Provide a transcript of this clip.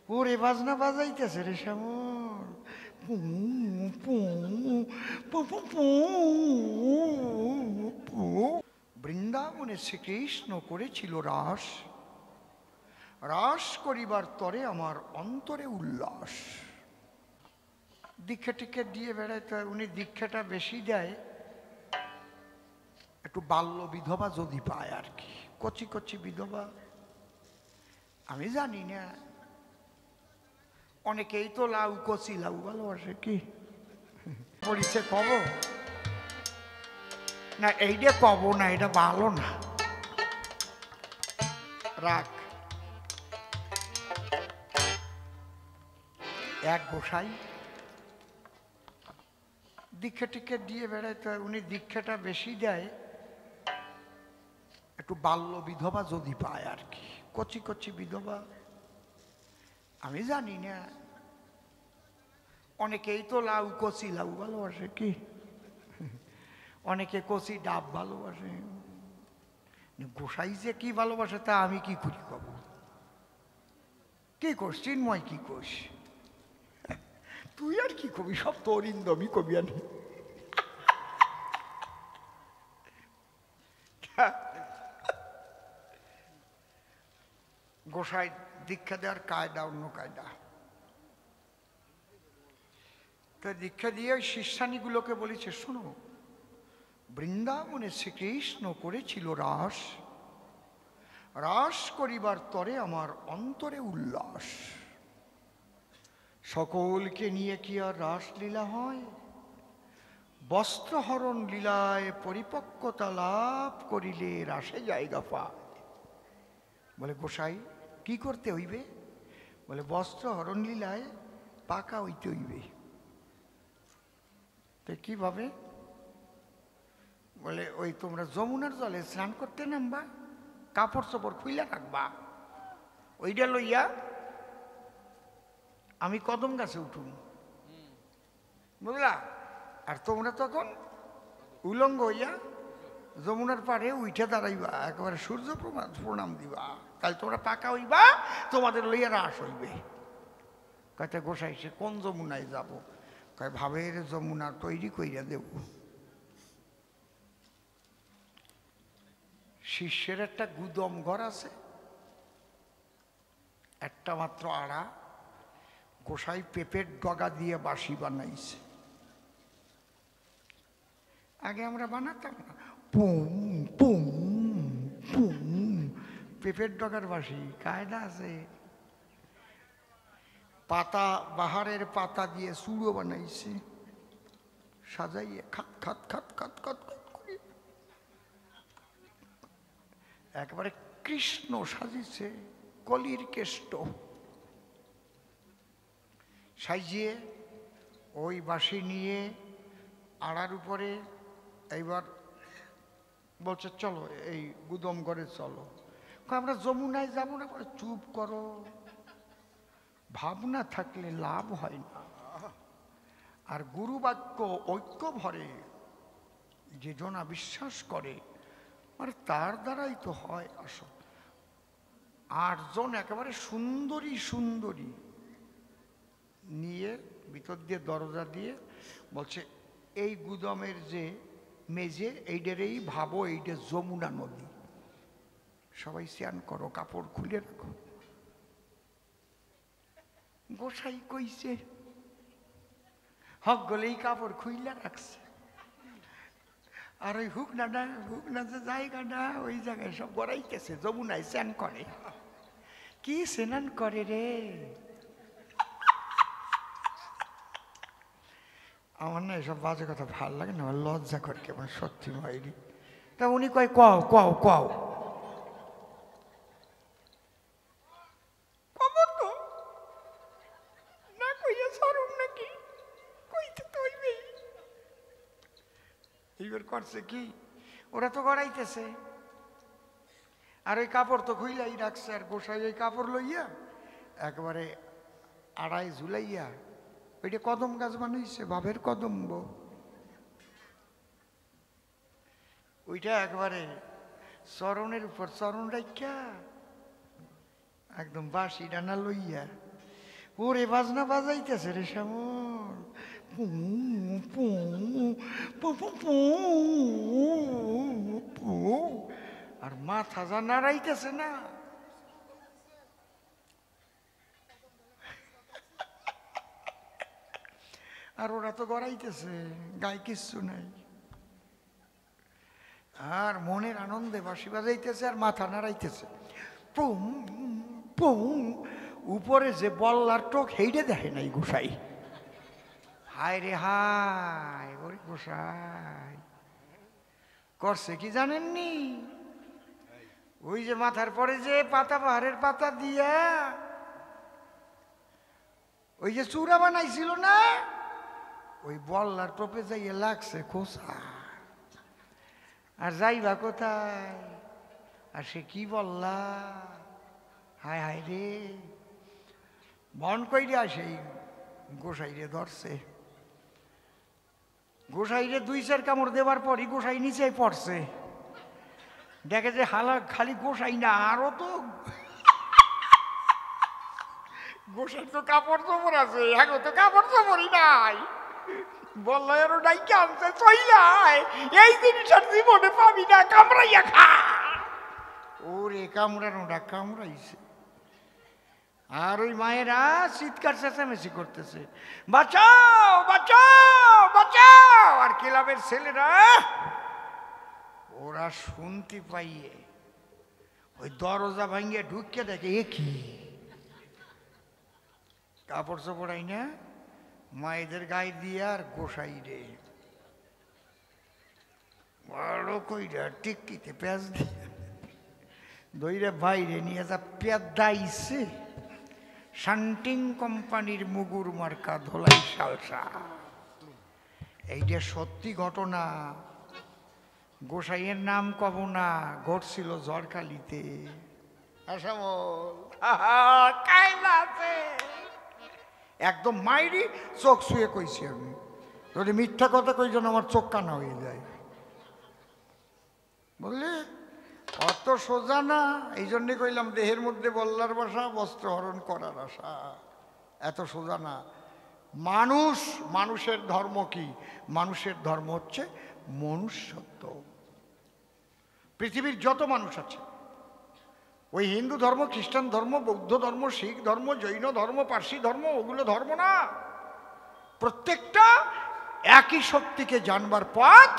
ওরে বাজনা বাজাইতেছে রে শ্যামল। পু, পু, পু, পু, পু, পু। বৃন্দাবনে শ্রীকৃষ্ণ করেছিল রাস, রাস করিবার তরে আমার অন্তরে উল্লাস। দীক্ষা টিক্ষা দিয়ে বেড়াইতে হয়, উনি দীক্ষাটা বেশি দেয় একটু বাল্য বিধবা যদি পায় আর কি, কচি কচি বিধবা। আমি জানি না, অনেকেই তো লাউ কচি লাউ ভালোবাসে কি পরিচে কব না, এইটা কব না, এটা ভালো না, রাখ। এক গোসাই দীক্ষা টিক্ষা দিয়ে বেড়াইতে হয়, উনি দীক্ষাটা বেশি দেয় একটু বাল্য বিধবা যদি পায় আর কি, কচি কচি বিধবা। আমি জানি না, অনেকেই তো লাউ কচি লাউ ভালোবাসে কি, অনেকে কচি ডাব ভালোবাসে। গোসাই যে কি ভালোবাসে তা আমি কি করি কব? কি কোস চিন্ময়, কি কোস তুই? আর কি কবি, সব তো অরিন্দমই কবি আনি। গোসাই দীক্ষা দেওয়ার কায়দা অন্য কায়দা। তো দীক্ষা দিয়ে ওই শিষ্যানীগুলোকে বলেছে, শোনো, বৃন্দাবনে শ্রীকৃষ্ণ করেছিল রাস, রাস করিবার তরে আমার অন্তরে উল্লাস। সকলকে নিয়ে কি আর রাসলীলা হয়? বস্ত্রহরণ লীলায় পরিপক্কতা লাভ করিলে রাসে জায়গা পায়। বলে গোসাই কি করতে হইবে? বলে বস্ত্রহরণ লীলায় পাকা হইতে হইবে। তো কিভাবে? বলে ওই তোমরা যমুনার জলে স্নান করতে নামবা, কাপড় চোপড় খুইলা রাখবা, ওইটা লইয়া আমি কদম গাছে উঠুন, বুঝলা? আর তোমরা তখন উলঙ্গ হইয়া যমুনার পাড়ে উঠে দাঁড়াইবা, একেবারে সূর্য প্রণাম দিবা, তাহলে তোমরা পাকা হইবা, তোমাদের লইয়া রাস হইবে। কয়টা গোসাই সে কোন যমুনায় যাব? কয় ভাবের যমুনা তৈরি কইরা দেব। শিষ্যের একটা গুদম ঘর আছে, একটা মাত্র আড়া, গোসাই পেঁপের ডগা দিয়ে বাঁশি বানাইছে। আগে আমরা বানাতাম না, পুম পুম পুম, পেঁপের ডগার বাঁশি কায়দা আছে। পাতা, বাহারের পাতা দিয়ে চুড়ো বানাইছে, সাজাইয়ে খাত খাত খাত খাত খাত খাত করে একেবারে কৃষ্ণ সাজিছে, কলির কেষ্ট সাজিয়ে ওই বাঁশি নিয়ে আড়ার উপরে এইবার বলছে চলো এই গুদম ঘরে চলো। আমরা যমুনায় যাবো না। করে চুপ করো, ভাবনা থাকলে লাভ হয় না। আর গুরু বাক্য ঐক্য ভরে যে জনা বিশ্বাস করে, আর তার দ্বারাই তো হয়। আসল 8 জন একেবারে সুন্দরী সুন্দরী নিয়ে ভিতর দিয়ে দরজা দিয়ে বলছে এই গুদমের যে মেজে এইটারেই ভাবো এইটা যমুনা নদী, সবাই স্নান করো, কাপড় খুলে রাখো। গোসাই কইছে হক গলেই কাপড় খুইলা রাখছে, আর ওই হুকনা যে জায়গাটা ওই জায়গায় সব গড়াইতেছে, যমুনায় স্নান করে। কি স্নান করে রে? আমার না এসব বাজে কথা ভালো লাগে না, আমার লজ্জা করে কেমন, সত্যি মাইরি। তা উনি কয় কও কও কও, না কইয়া সরম নাকি? কইতে তো হইবেই। এইবার করছে কি, ওরা তো গড়াইতেছে আর ওই কাপড় তো খুইলাই রাখছে, আর গোসাই ওই কাপড় লইয়া একেবারে আড়াই ঝুলাইয়া ওইটা কদম গাছ বানাইছে, ভাবের কদম্ব। ওইটা একবারে চরণের উপর চরণ রাখা একদম বাঁশি ডানা লইয়া ওরে বাজনা বাজাইতেছে রে শ্যামল, পু পু পু পু পু পু, আর মাথা যা নাড়াইতেছে না। আর ওরা তো গড়াইতেছে, গায়ে কিচ্ছু নাই, আর মনের আনন্দে বাঁশি বাজাইতেছে আর মাথা নাড়াইতেছে। পুম পুম, উপরে যে বল্লার টোক হেইটে দেখে নাই গোসাই। হায় রে হায়, ওরে গোসাই করছে কি জানেননি? ওই যে মাথার পরে যে পাতা, পাহাড়ের পাতা দিয়া ওই যে চূড়া বানাইছিল না, ওই বল্লার টোপে যাইয়ে লাগছে খোসা। আর যাইবা কোথায়? আর সে কি বললা, হায় হায় রে, মন কইরা সেই গোসাইরে ধরছে। গোসাইরে 2-4 কামড় দেওয়ার পরই গোসাই নিচে পড়ছে। দেখে যে হালা খালি গোসাই না, আরো তো গোসাই তো কাপড় চোপড় আছে, এখন তো কাপড় চোপড়ই নাই। বললো আরো ডাইকে আনছে, চইলাই এই জিনিসের জীবনে পাবি না, কামড়াইয়া খা। ওরে কামড়ানোটা কামড়াইছে। আর ওই মায়েরা চিৎকার চেঁচামেচি করতেছে, বাঁচাও বাঁচাও বাঁচাও। আর ক্লাবের ছেলেরা ওরা শুনতে পাইয়ে ওই দরজা ভাঙিয়ে ঢুকিয়ে দেখে, এ কি কাপড় চোপড়াই না মায়েদের গায়ে দিয়ে। আর গোসাই রে বড় কইরা টিকটিতে পেঁয়াজ দিয়ে দইরে বাইরে নিয়ে যা পেঁদাইছে। শান্টিং কোম্পানির মুগুর মার্কা ধোলাই সালসা। এইটা সত্যি ঘটনা, গোসাইয়ের নাম কব না, ঘটছিল ঝড়খালিতে। একদম মাইরি চোখ শুয়ে কইছি আমি, যদি মিথ্যা কথা কই যেন আমার চোখ কানা হয়ে যায়। বললে অত সোজা না, এই জন্যে কইলাম দেহের মধ্যে বল্লার বাসা, বস্ত্র হরণ করার আশা। এত সোজা না। মানুষ, মানুষের ধর্ম কি? মানুষের ধর্ম হচ্ছে মনুষ্যত্ব। পৃথিবীর যত মানুষ আছে, ওই হিন্দু ধর্ম, খ্রিস্টান ধর্ম, বৌদ্ধ ধর্ম, শিখ ধর্ম, জৈন ধর্ম, পার্সি ধর্ম, ওগুলো ধর্ম না। প্রত্যেকটা একই শক্তিকে জানবার পথ